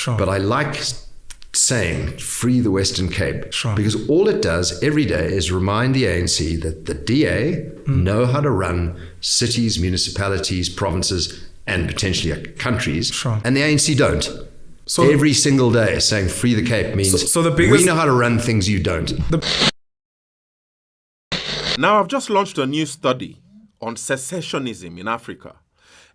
Sure. But I like saying free the Western Cape, sure, because all it does every day is remind the ANC that the DA know how to run cities, municipalities, provinces, and potentially countries, sure, and the ANC don't. So every single day saying free the Cape means so the biggest, we know how to run things you don't. Now, I've just launched a new study on secessionism in Africa.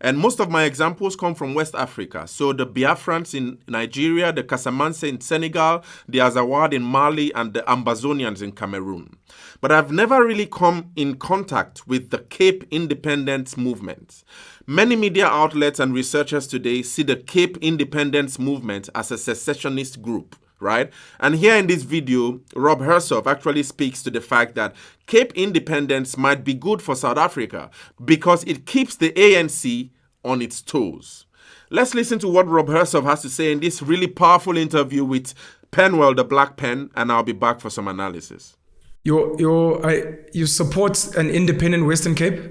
And most of my examples come from West Africa. So the Biafrans in Nigeria, the Casamance in Senegal, the Azawad in Mali, and the Ambazonians in Cameroon. But I've never really come in contact with the Cape independence movement. Many media outlets and researchers today see the Cape independence movement as a secessionist group, right? And here in this video, Rob Hersov actually speaks to the fact that Cape independence might be good for South Africa because it keeps the ANC on its toes. Let's listen to what Rob Hersov has to say in this really powerful interview with Penuel the Black Pen, and I'll be back for some analysis. You support an independent Western Cape?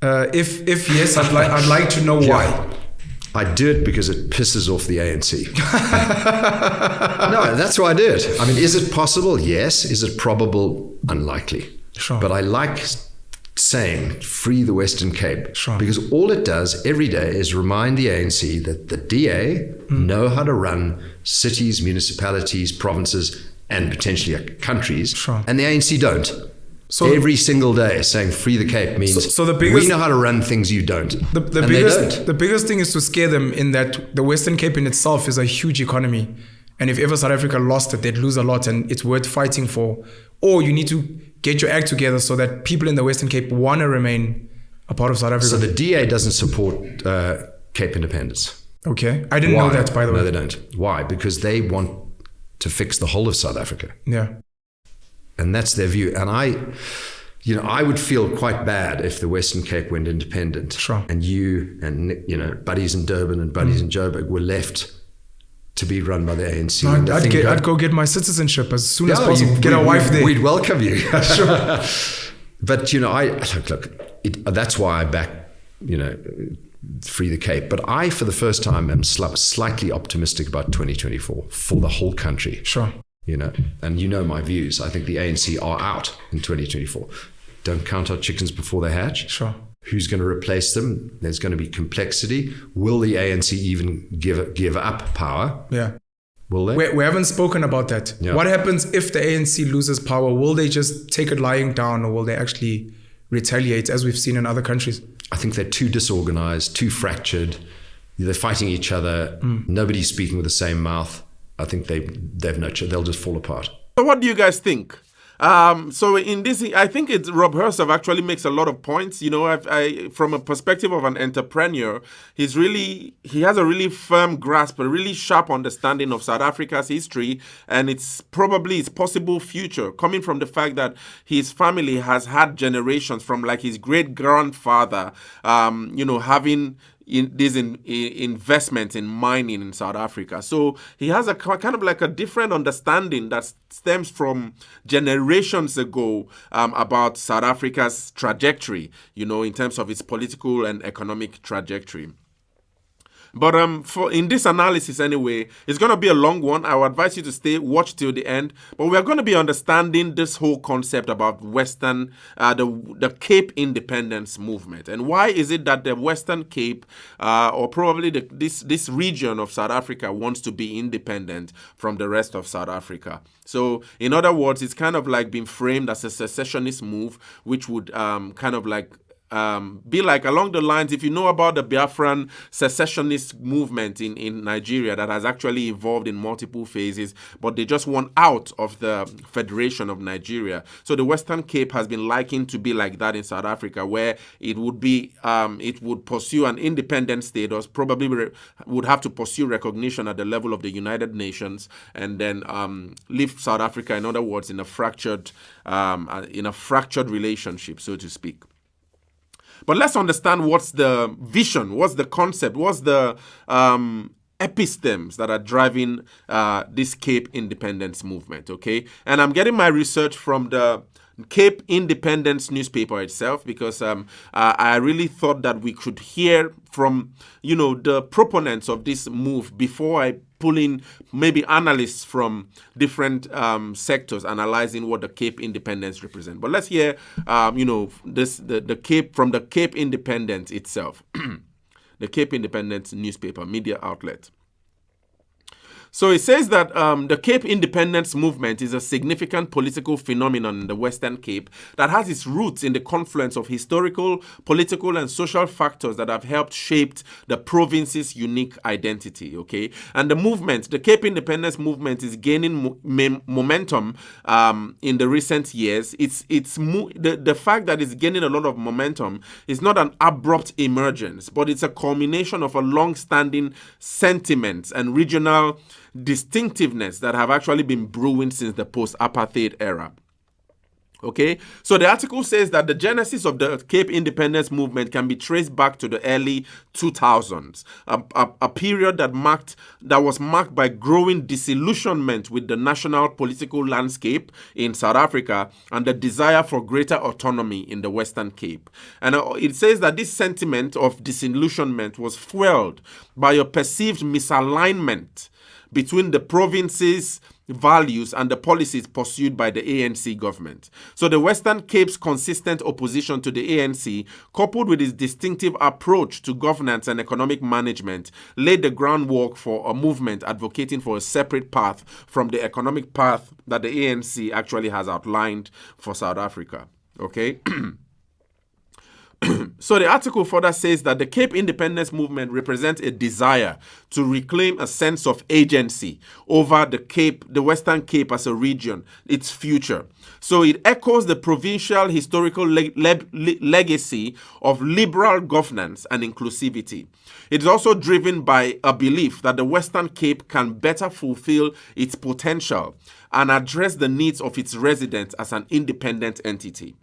If yes, I'd like to know why. I do it because it pisses off the ANC. No, that's why I do it. I mean, is it possible? Yes. Is it probable? Unlikely. Sure. But I like saying free the Western Cape, sure, because all it does every day is remind the ANC that the DA know how to run cities, municipalities, provinces, and potentially countries, sure, and the ANC don't. So every single day saying free the Cape means so the biggest, we know how to run things you don't. The biggest thing is to scare them in that the Western Cape in itself is a huge economy. And if ever South Africa lost it, they'd lose a lot, and it's worth fighting for. Or you need to get your act together so that people in the Western Cape want to remain a part of South Africa. So the DA doesn't support Cape independence. Okay. I didn't know that, by the way. No, they don't. Why? Because they want to fix the whole of South Africa. Yeah. And that's their view. And I would feel quite bad if the Western Cape went independent, sure, and you and buddies in Durban and buddies in Joburg were left to be run by the ANC. No, I'd go get my citizenship as soon as possible. Get a wife there. We'd welcome you. Sure. But that's why I back free the Cape. But I, for the first time, am slightly optimistic about 2024 for the whole country. Sure. And my views. I think the ANC are out in 2024. Don't count our chickens before they hatch. Sure. Who's going to replace them? There's going to be complexity. Will the ANC even give up power? Yeah. Will they? We haven't spoken about that. Yeah. What happens if the ANC loses power? Will they just take it lying down, or will they actually retaliate, as we've seen in other countries? I think they're too disorganized, too fractured. They're fighting each other. Nobody's speaking with the same mouth. I think they've no chance. They'll just fall apart. So what do you guys think? So in this, I think Rob Hersov actually makes a lot of points. From a perspective of an entrepreneur, he has a really firm grasp, a really sharp understanding of South Africa's history and its possible future, coming from the fact that his family has had generations from like his great grandfather, having investment in mining in South Africa. So he has a kind of like a different understanding that stems from generations ago about South Africa's trajectory, in terms of its political and economic trajectory. But in this analysis anyway, it's going to be a long one. I would advise you to watch till the end. But we are going to be understanding this whole concept about Western, the Cape independence movement. And why is it that the Western Cape, or probably this region of South Africa, wants to be independent from the rest of South Africa? So in other words, it's kind of like being framed as a secessionist move, which would kind of like be like along the lines, if you know about the Biafran secessionist movement in Nigeria that has actually evolved in multiple phases, but they just want out of the Federation of Nigeria. So the Western Cape has been likened to be like that in South Africa, where it would be, it would pursue an independent status, probably would have to pursue recognition at the level of the United Nations, and then leave South Africa, in other words, in a fractured relationship, so to speak. But let's understand what's the vision, what's the concept, what's the epistemes that are driving this Cape independence movement, okay? And I'm getting my research from the Cape Independence newspaper itself, because I really thought that we could hear from, the proponents of this move before I pull in maybe analysts from different sectors analyzing what the Cape Independence represents. But let's hear, the Cape from the Cape Independence itself, the Cape Independence newspaper, media outlet. So it says that the Cape Independence movement is a significant political phenomenon in the Western Cape that has its roots in the confluence of historical, political, and social factors that have helped shape the province's unique identity, okay? And the Cape Independence movement is gaining momentum in the recent years. The fact that it's gaining a lot of momentum is not an abrupt emergence, but it's a culmination of a long-standing sentiments and regional distinctiveness that have actually been brewing since the post-apartheid era. Okay, so the article says that the genesis of the Cape Independence movement can be traced back to the early 2000s, a period that was marked by growing disillusionment with the national political landscape in South Africa and the desire for greater autonomy in the Western Cape. And it says that this sentiment of disillusionment was fueled by a perceived misalignment between the province's values and the policies pursued by the ANC government. So the Western Cape's consistent opposition to the ANC, coupled with its distinctive approach to governance and economic management, laid the groundwork for a movement advocating for a separate path from the economic path that the ANC actually has outlined for South Africa. Okay? So the article further says that the Cape Independence movement represents a desire to reclaim a sense of agency over the Western Cape as a region, its future. So it echoes the provincial historical legacy of liberal governance and inclusivity. It is also driven by a belief that the Western Cape can better fulfill its potential and address the needs of its residents as an independent entity.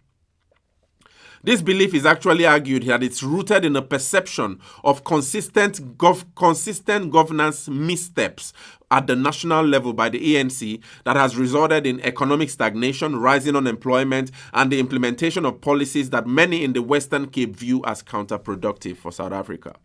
This belief is actually argued that it's rooted in a perception of consistent governance missteps at the national level by the ANC that has resulted in economic stagnation, rising unemployment, and the implementation of policies that many in the Western Cape view as counterproductive for South Africa.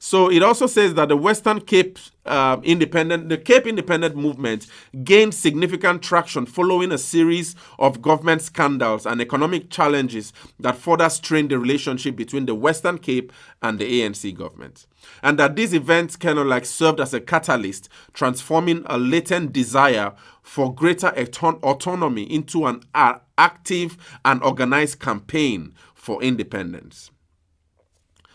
So it also says that the Western Cape Cape Independent movement gained significant traction following a series of government scandals and economic challenges that further strained the relationship between the Western Cape and the ANC government. And that these events kind of served as a catalyst, transforming a latent desire for greater autonomy into an active and organized campaign for independence.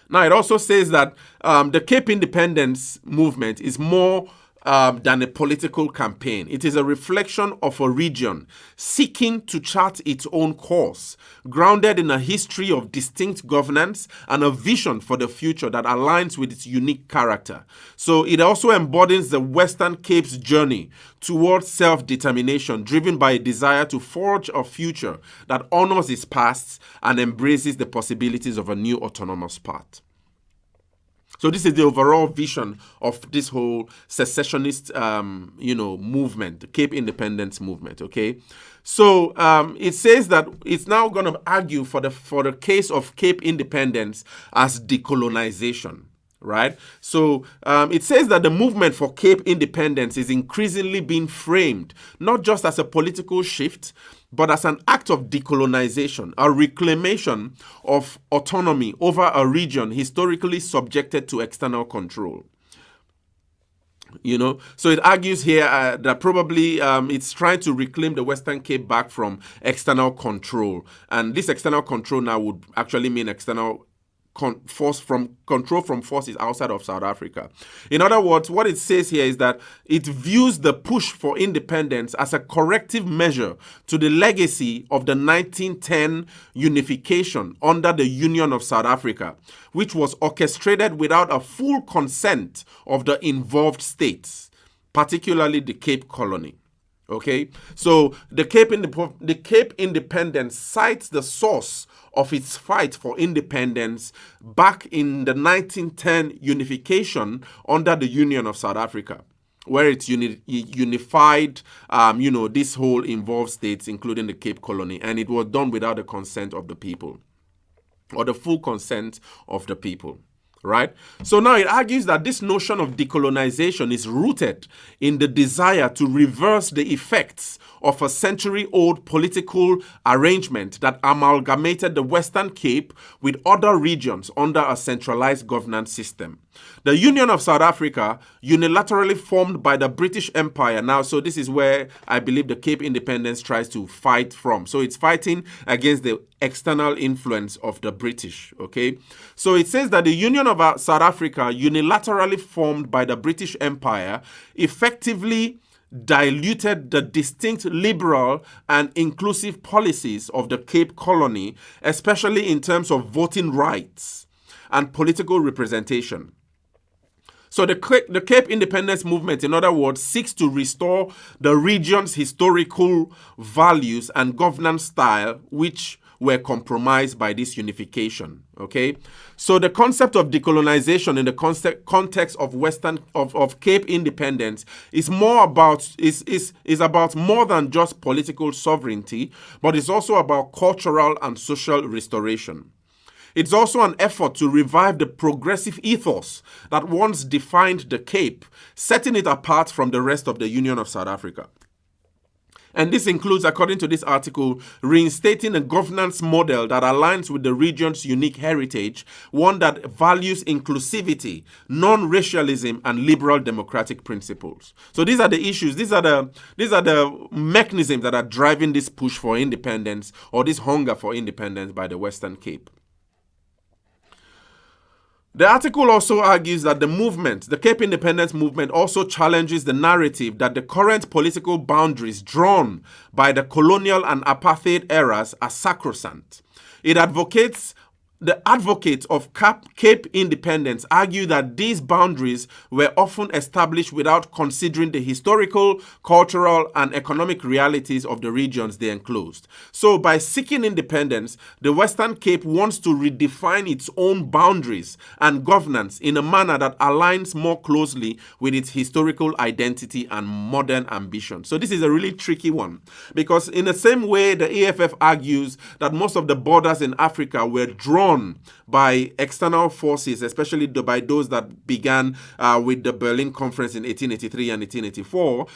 Now, it also says that the Cape Independence movement is more than a political campaign. It is a reflection of a region seeking to chart its own course, grounded in a history of distinct governance and a vision for the future that aligns with its unique character. So it also embodies the Western Cape's journey towards self-determination, driven by a desire to forge a future that honors its past and embraces the possibilities of a new autonomous path. So this is the overall vision of this whole secessionist, movement, the Cape Independence movement. Okay, so it says that it's now going to argue for the case of Cape Independence as decolonization. Right? So it says that the movement for Cape Independence is increasingly being framed not just as a political shift, but as an act of decolonization, a reclamation of autonomy over a region historically subjected to external control. So it argues here that probably it's trying to reclaim the Western Cape back from external control. And this external control now would actually mean external control from forces outside of South Africa. In other words, what it says here is that it views the push for independence as a corrective measure to the legacy of the 1910 unification under the Union of South Africa, which was orchestrated without a full consent of the involved states, particularly the Cape Colony. Okay, so the Cape Independence cites the source of its fight for independence back in the 1910 unification under the Union of South Africa. where it's unified, this whole involved states, including the Cape Colony, and it was done without the consent of the people, or the full consent of the people. Right? So now it argues that this notion of decolonization is rooted in the desire to reverse the effects of a century-old political arrangement that amalgamated the Western Cape with other regions under a centralized governance system. The Union of South Africa, unilaterally formed by the British Empire now, so this is where I believe the Cape Independence tries to fight from. So it's fighting against the external influence of the British, okay? So it says that the Union of South Africa, unilaterally formed by the British Empire, effectively diluted the distinct liberal and inclusive policies of the Cape Colony, especially in terms of voting rights and political representation. So the Cape Independence Movement, in other words, seeks to restore the region's historical values and governance style, which were compromised by this unification. Okay, so the concept of decolonization in the context of Cape independence is more about is about more than just political sovereignty, but it's also about cultural and social restoration. It's also an effort to revive the progressive ethos that once defined the Cape, setting it apart from the rest of the Union of South Africa. And this includes, according to this article, reinstating a governance model that aligns with the region's unique heritage, one that values inclusivity, non-racialism, and liberal democratic principles. So these are the issues, these are the mechanisms that are driving this push for independence, or this hunger for independence by the Western Cape. The article also argues that the Cape Independence Movement also challenges the narrative that the current political boundaries drawn by the colonial and apartheid eras are sacrosanct. The advocates of Cape independence argue that these boundaries were often established without considering the historical, cultural, and economic realities of the regions they enclosed. So by seeking independence, the Western Cape wants to redefine its own boundaries and governance in a manner that aligns more closely with its historical identity and modern ambition. So this is a really tricky one, because in the same way the EFF argues that most of the borders in Africa were drawn by external forces, especially by those that began with the Berlin Conference in 1883 and 1884,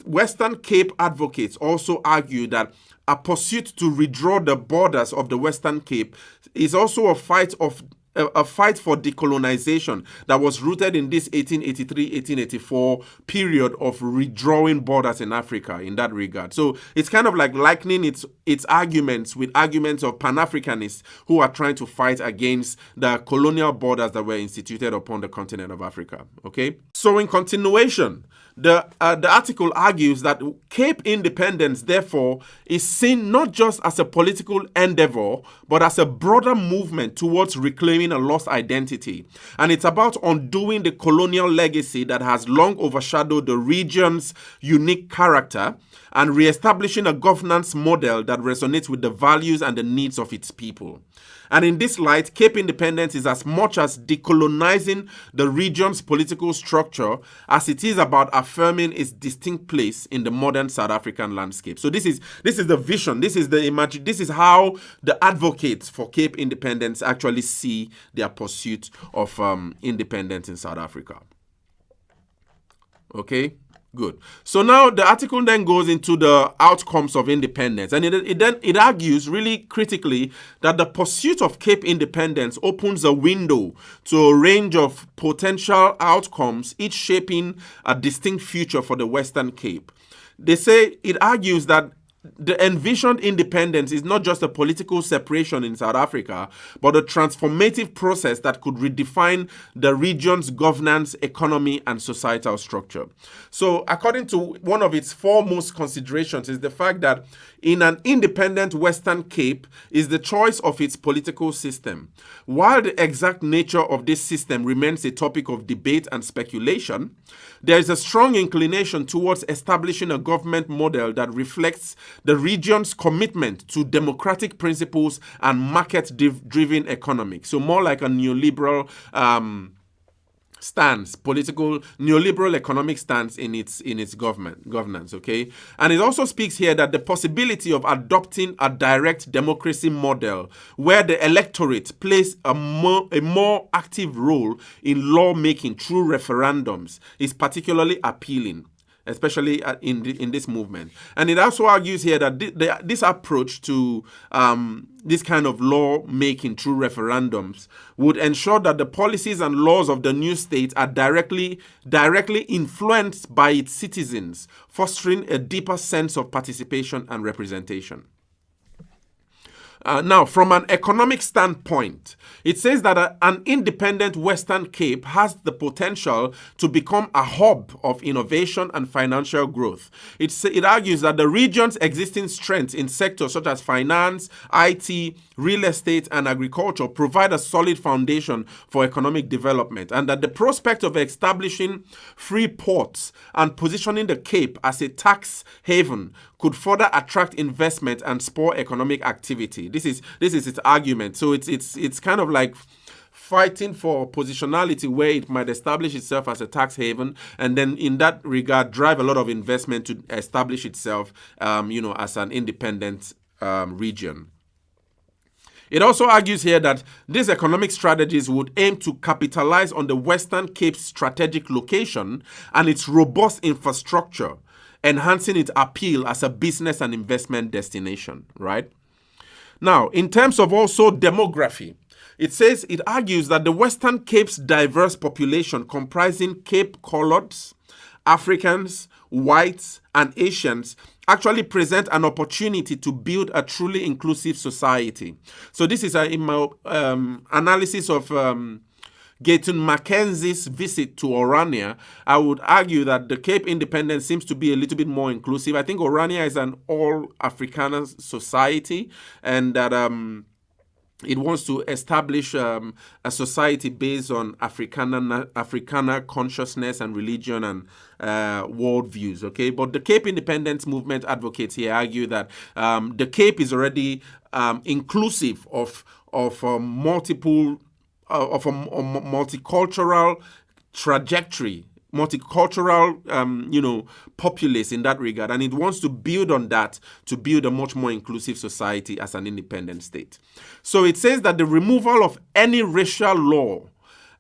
Western Cape advocates also argue that a pursuit to redraw the borders of the Western Cape is also a fight for decolonization that was rooted in this 1883-1884 period of redrawing borders in Africa in that regard. So it's kind of like likening its arguments with arguments of Pan-Africanists who are trying to fight against the colonial borders that were instituted upon the continent of Africa. Okay? So in continuation, the article argues that Cape independence, therefore, is seen not just as a political endeavor, but as a broader movement towards reclaiming a lost identity. And it's about undoing the colonial legacy that has long overshadowed the region's unique character and reestablishing a governance model that resonates with the values and the needs of its people. And in this light, Cape independence is as much as decolonizing the region's political structure as it is about affirming its distinct place in the modern South African landscape. So this is the vision, this is how the advocates for Cape independence actually see their pursuit of independence in South Africa. Okay? Good. So now the article then goes into the outcomes of independence, and it argues really critically that the pursuit of Cape independence opens a window to a range of potential outcomes, each shaping a distinct future for the Western Cape. It argues that the envisioned independence is not just a political separation in South Africa, but a transformative process that could redefine the region's governance, economy, and societal structure. So, according to one of its foremost considerations is the fact that in an independent Western Cape is the choice of its political system. While the exact nature of this system remains a topic of debate and speculation, there is a strong inclination towards establishing a government model that reflects the region's commitment to democratic principles and market-driven economics. So more like a neoliberal stance, political neoliberal economic stance in its governance, okay? And it also speaks here that the possibility of adopting a direct democracy model where the electorate plays a more active role in lawmaking through referendums is particularly appealing, especially in this movement. And it also argues here that this approach to this kind of law making through referendums would ensure that the policies and laws of the new state are directly influenced by its citizens, fostering a deeper sense of participation and representation. Now, from an economic standpoint, it says that an independent Western Cape has the potential to become a hub of innovation and financial growth. It argues that the region's existing strengths in sectors such as finance, IT, real estate, and agriculture provide a solid foundation for economic development, and that the prospect of establishing free ports and positioning the Cape as a tax haven could further attract investment and spur economic activity. This is its argument. So it's kind of like fighting for positionality where it might establish itself as a tax haven, and then in that regard drive a lot of investment to establish itself, as an independent region. It also argues here that these economic strategies would aim to capitalize on the Western Cape's strategic location and its robust infrastructure, enhancing its appeal as a business and investment destination, right? Now, in terms of also demography, it argues that the Western Cape's diverse population comprising Cape Coloreds, Africans, whites, and Asians actually present an opportunity to build a truly inclusive society. So this is in my analysis of Gayton Mackenzie's visit to Orania. I would argue that the Cape Independence seems to be a little bit more inclusive. I think Orania is an all-Afrikaner society, and that it wants to establish a society based on Afrikaner consciousness and religion and worldviews, okay? But the Cape Independence Movement advocates here argue that the Cape is already inclusive of multicultural trajectory, multicultural, populace in that regard, and it wants to build on that to build a much more inclusive society as an independent state. So it says that the removal of any racial law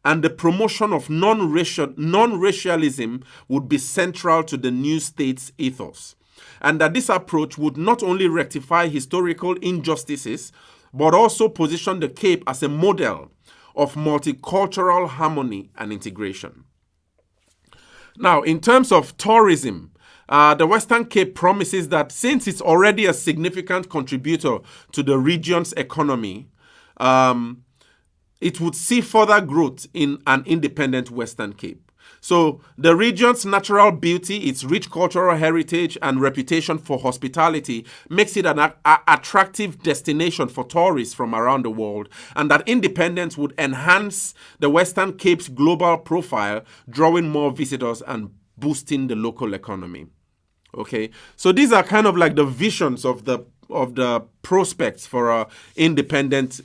and the promotion of non-racialism would be central to the new state's ethos, and that this approach would not only rectify historical injustices, but also position the Cape as a model of multicultural harmony and integration. Now, in terms of tourism, the Western Cape promises that since it's already a significant contributor to the region's economy, it would see further growth in an independent Western Cape. So the region's natural beauty, its rich cultural heritage, and reputation for hospitality makes it an attractive destination for tourists from around the world, and that independence would enhance the Western Cape's global profile, drawing more visitors and boosting the local economy. Okay, so these are kind of like the visions of the prospects for an independent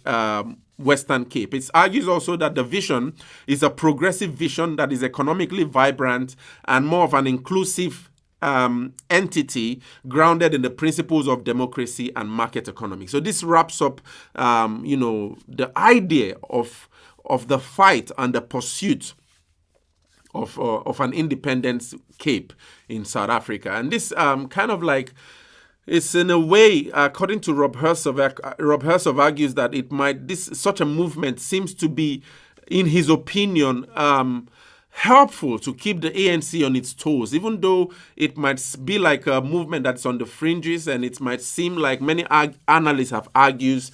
Western Cape. It argues also that the vision is a progressive vision that is economically vibrant and more of an inclusive entity grounded in the principles of democracy and market economy. So this wraps up, the idea of the fight and the pursuit of an independent Cape in South Africa. And this kind of like, it's in a way, according to Rob Hersov argues that such a movement seems to be, in his opinion, helpful to keep the ANC on its toes, even though it might be like a movement that's on the fringes, and it might seem like many analysts have argued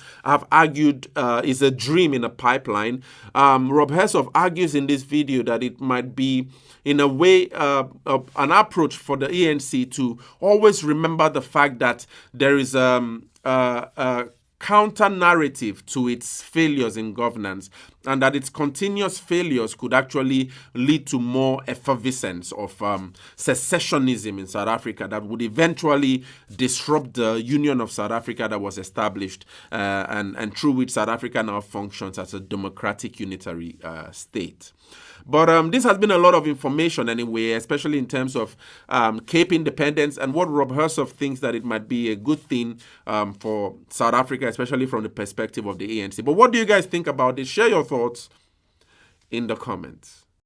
is a dream in a pipeline. Rob Hersov argues in this video that it might be, in a way, an approach for the ANC to always remember the fact that there is a counter-narrative to its failures in governance, and that its continuous failures could actually lead to more effervescence of secessionism in South Africa that would eventually disrupt the Union of South Africa that was established and through which South Africa now functions as a democratic unitary state. But this has been a lot of information anyway, especially in terms of Cape independence and what Rob Hersov thinks that it might be a good thing for South Africa, especially from the perspective of the ANC. But what do you guys think about this? Share your thoughts in the comments.